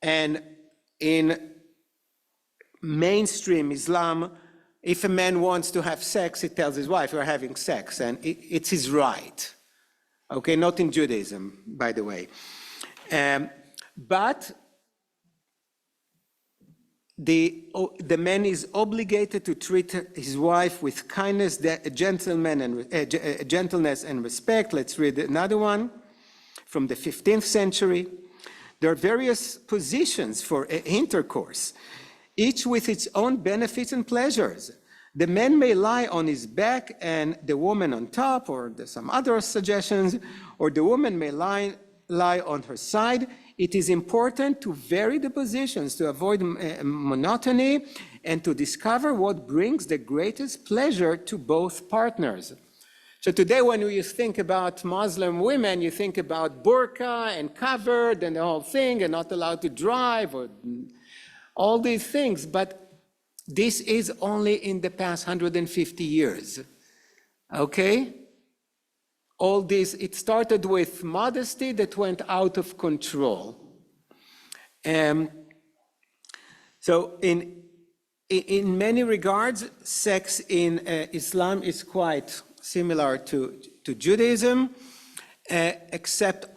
And in mainstream Islam, if a man wants to have sex, he tells his wife, "We're having sex," and it's his right. Okay, not in Judaism, by the way. But the man is obligated to treat his wife with kindness, gentleness, and respect. Let's read another one from the 15th century. There are various positions for intercourse, each with its own benefits and pleasures. The man may lie on his back and the woman on top, or there's some other suggestions, or the woman may lie on her side. It is important to vary the positions to avoid monotony and to discover what brings the greatest pleasure to both partners. So today when you think about Muslim women, you think about burqa and covered and the whole thing and not allowed to drive or all these things, but this is only in the past 150 years, okay? All this, it started with modesty that went out of control. So in many regards, sex in Islam is quite similar to Judaism, except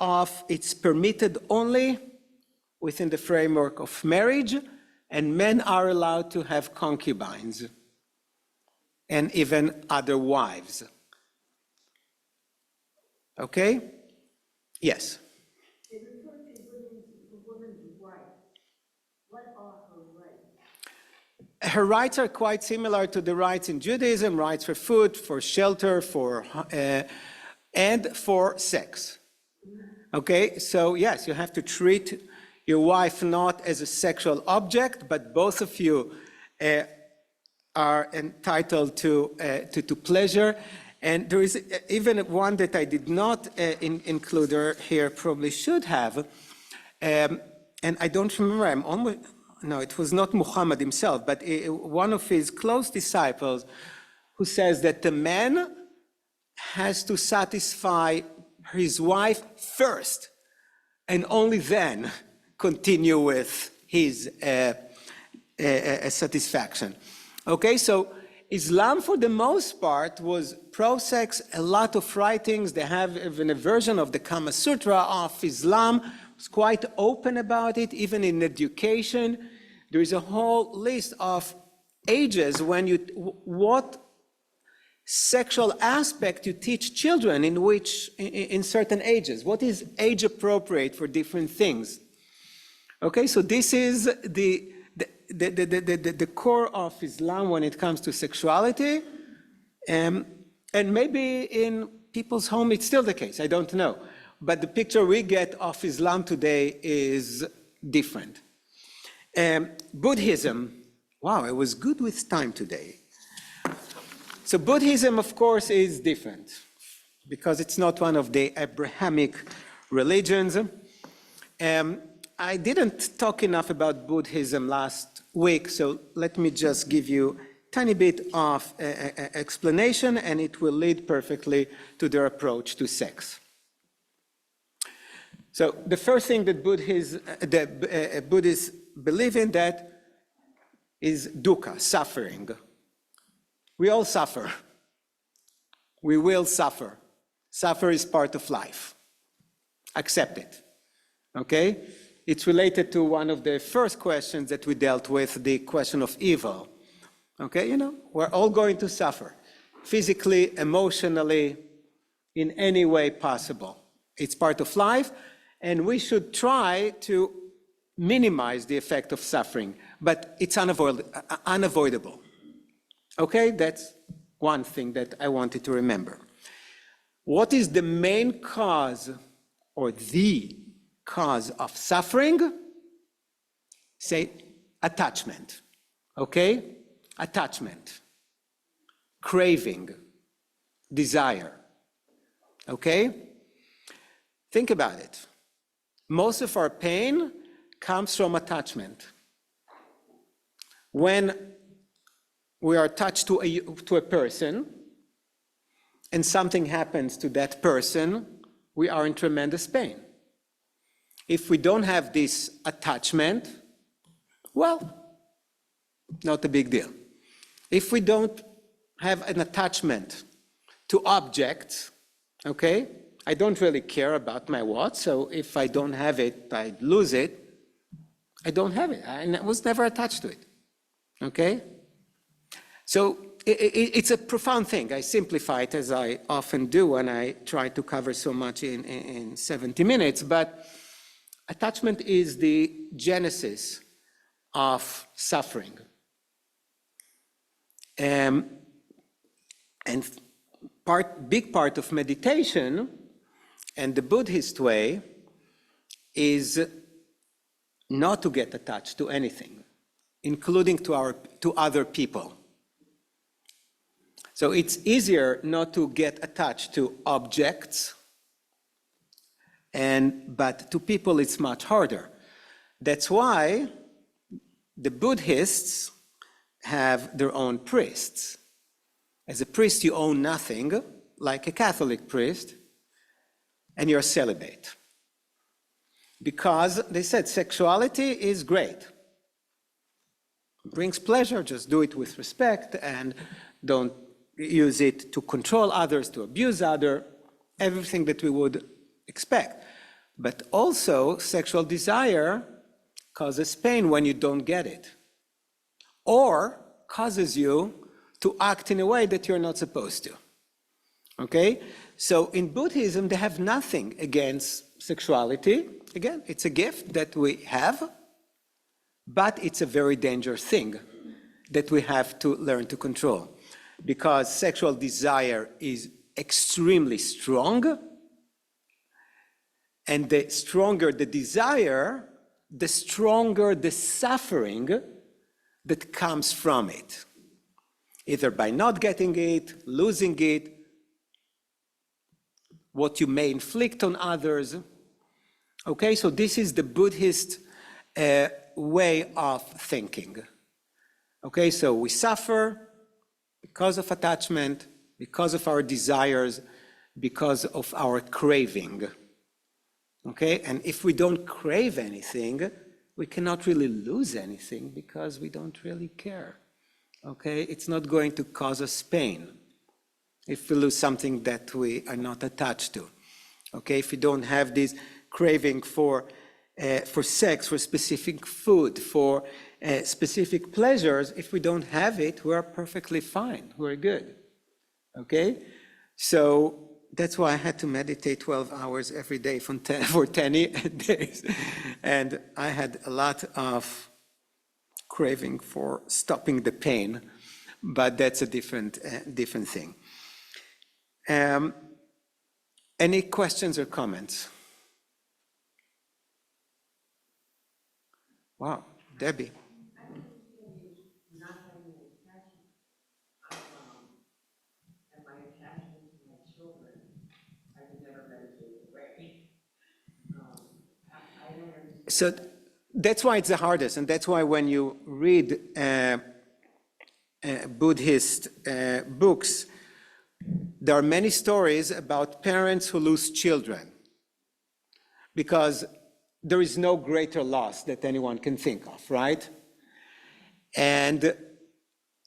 it's permitted only within the framework of marriage, and men are allowed to have concubines and even other wives. Okay? Yes? They refer to women's rights. What are her rights? Her rights are quite similar to the rights in Judaism, rights for food, for shelter, and for sex. Okay, so yes, you have to treat your wife not as a sexual object, but both of you are entitled to pleasure. And there is even one that I did not include here, probably should have, and I don't remember, no, it was not Muhammad himself, but one of his close disciples who says that the man has to satisfy his wife first, and only then continue with his satisfaction. Okay, so Islam, for the most part, was pro-sex. A lot of writings, they have even a version of the Kama Sutra of Islam. It's quite open about it, even in education. There is a whole list of ages when what sexual aspect you teach children in certain ages. What is age appropriate for different things? Okay, so this is the core of Islam when it comes to sexuality, and maybe in people's home it's still the case, I don't know. But the picture we get of Islam today is different. Buddhism, wow, I was good with time today. So Buddhism, of course, is different because it's not one of the Abrahamic religions. I didn't talk enough about Buddhism last week, so let me just give you a tiny bit of explanation, and it will lead perfectly to their approach to sex. So the first thing that Buddhists believe in that is dukkha, suffering. We all suffer. We will suffer. Suffer is part of life. Accept it. Okay? It's related to one of the first questions that we dealt with, the question of evil. Okay, we're all going to suffer. physically, emotionally, in any way possible. It's part of life, and we should try to minimize the effect of suffering, but it's unavoidable. Okay, that's one thing that I wanted to remember. What is the main cause or the cause of suffering? Say attachment. Okay? Attachment. Craving. Desire. Okay? Think about it. Most of our pain comes from attachment. When we are attached to a person, and something happens to that person, we are in tremendous pain. If we don't have this attachment, well, not a big deal. If we don't have an attachment to objects, okay, I don't really care about my watch, so if I don't have it, I lose it. I don't have it. I was never attached to it, okay? So it's a profound thing. I simplify it, as I often do when I try to cover so much in 70 minutes, but attachment is the genesis of suffering. And big part of meditation and the Buddhist way is not to get attached to anything, including to other people. So it's easier not to get attached to objects, but to people it's much harder. That's why the Buddhists have their own priests. As a priest, you own nothing, like a Catholic priest, and you're celibate. Because they said sexuality is great. It brings pleasure, just do it with respect, and don't use it to control others, to abuse others, everything that we would expect. But also, sexual desire causes pain when you don't get it, or causes you to act in a way that you're not supposed to. Okay? So in Buddhism, they have nothing against sexuality. Again, it's a gift that we have, but it's a very dangerous thing that we have to learn to control. Because sexual desire is extremely strong, and the stronger the desire, the stronger the suffering that comes from it. Either by not getting it, losing it, what you may inflict on others. Okay, so this is the Buddhist way of thinking. Okay, so we suffer because of attachment, because of our desires, because of our craving. Okay, and if we don't crave anything, we cannot really lose anything because we don't really care. Okay, it's not going to cause us pain if we lose something that we are not attached to. Okay, if we don't have this craving for sex, for specific food, for specific pleasures, if we don't have it, we're perfectly fine, we're good. Okay, so that's why I had to meditate 12 hours every day for 10 days. And I had a lot of craving for stopping the pain, but that's a different thing. Any questions or comments? Wow, Debbie. Not having an attachment, and my attachment to my children, I could never meditate away. I don't understand. So that's why it's the hardest, and that's why when you read Buddhist books, there are many stories about parents who lose children because there is no greater loss that anyone can think of, right? And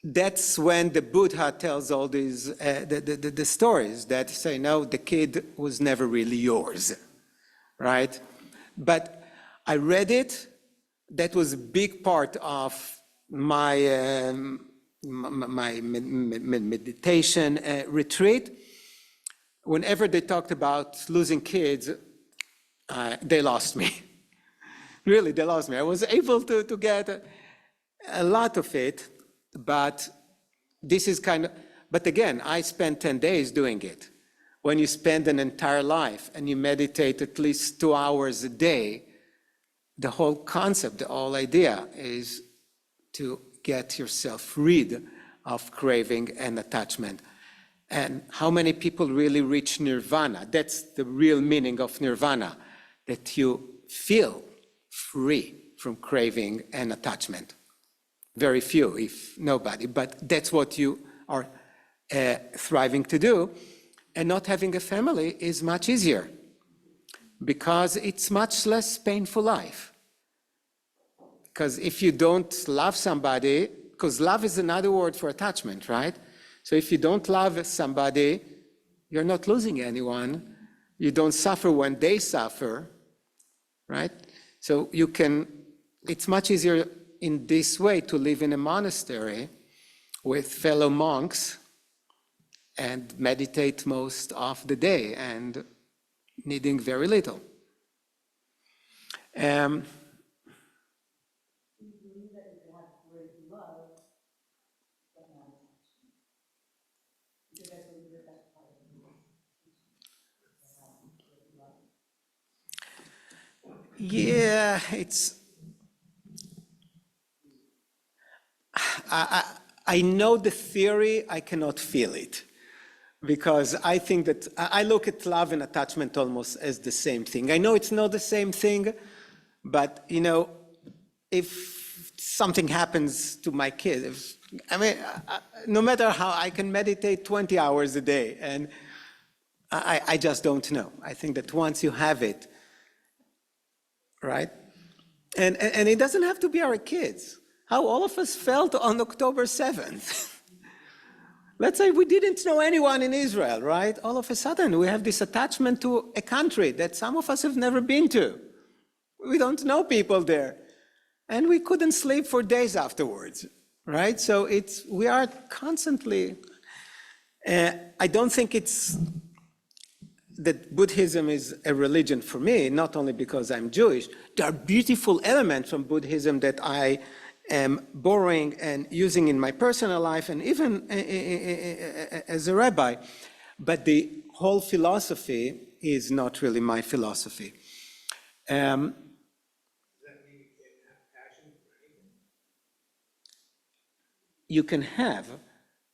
that's when the Buddha tells all these the stories that say, no, the kid was never really yours, right? But I read it. That was a big part of my my meditation retreat, whenever they talked about losing kids, they lost me. Really, they lost me. I was able to get a lot of it, but this is but again, I spent 10 days doing it. When you spend an entire life and you meditate at least 2 hours a day, the whole concept, the whole idea is to get yourself rid of craving and attachment. And how many people really reach nirvana? That's the real meaning of nirvana, that you feel free from craving and attachment. Very few, if nobody, but that's what you are thriving to do. And not having a family is much easier because it's much less painful life. Because if you don't love somebody, because love is another word for attachment, right? So if you don't love somebody, you're not losing anyone. You don't suffer when they suffer, right? So it's much easier in this way to live in a monastery with fellow monks and meditate most of the day and needing very little. Yeah, I know the theory, I cannot feel it. Because I think that, I look at love and attachment almost as the same thing. I know it's not the same thing, but if something happens to my kid, no matter how, I can meditate 20 hours a day, and I just don't know. I think that once you have it, right? And it doesn't have to be our kids. How all of us felt on October 7th. Let's say we didn't know anyone in Israel, right? All of a sudden, we have this attachment to a country that some of us have never been to. We don't know people there. And we couldn't sleep for days afterwards, right? So we are constantly, I don't think it's that Buddhism is a religion for me, not only because I'm Jewish. There are beautiful elements from Buddhism that I am borrowing and using in my personal life and even as a rabbi. But the whole philosophy is not really my philosophy. Does that mean you can't have passion for anything? You can have,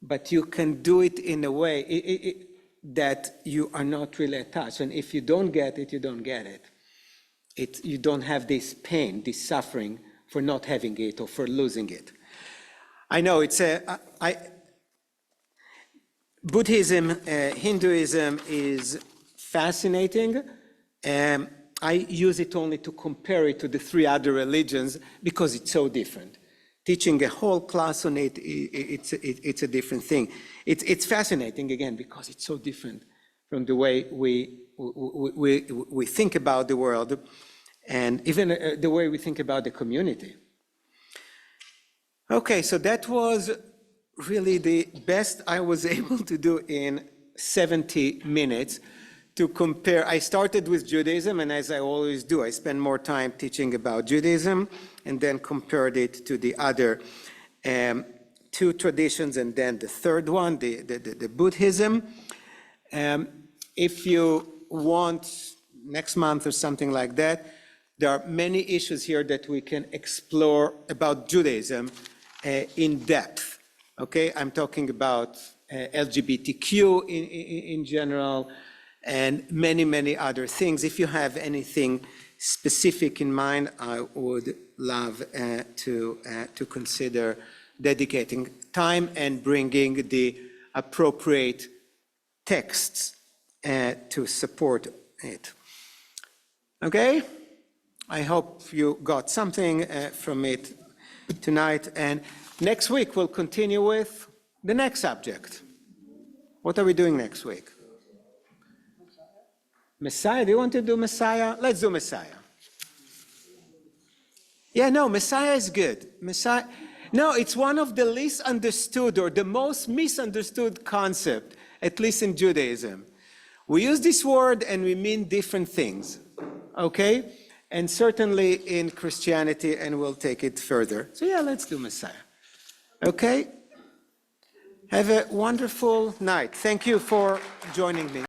but you can do it in a way that you are not really attached. And if you don't get it, you don't get it. You don't have this pain, this suffering for not having it or for losing it. I know Buddhism, Hinduism is fascinating. I use it only to compare it to the 3 other religions because it's so different. Teaching a whole class on it, it's a different thing. It's fascinating again because it's so different from the way we think about the world and even the way we think about the community. Okay, so that was really the best I was able to do in 70 minutes to compare. I started with Judaism, and as I always do, I spend more time teaching about Judaism and then compared it to the other 2 traditions, and then the third one, the Buddhism. If you want next month or something like that, there are many issues here that we can explore about Judaism in depth. Okay, I'm talking about LGBTQ in general and many other things. If you have anything specific in mind, I would love to consider dedicating time and bringing the appropriate texts to support it. Okay? I hope you got something from it tonight. And next week, we'll continue with the next subject. What are we doing next week? Messiah? Do you want to do Messiah? Let's do Messiah. Yeah, no, Messiah is good. Messiah. No, it's one of the least understood or the most misunderstood concept, at least in Judaism. We use this word and we mean different things, okay? And certainly in Christianity, and we'll take it further. So yeah, let's do Messiah. Okay? Have a wonderful night. Thank you for joining me.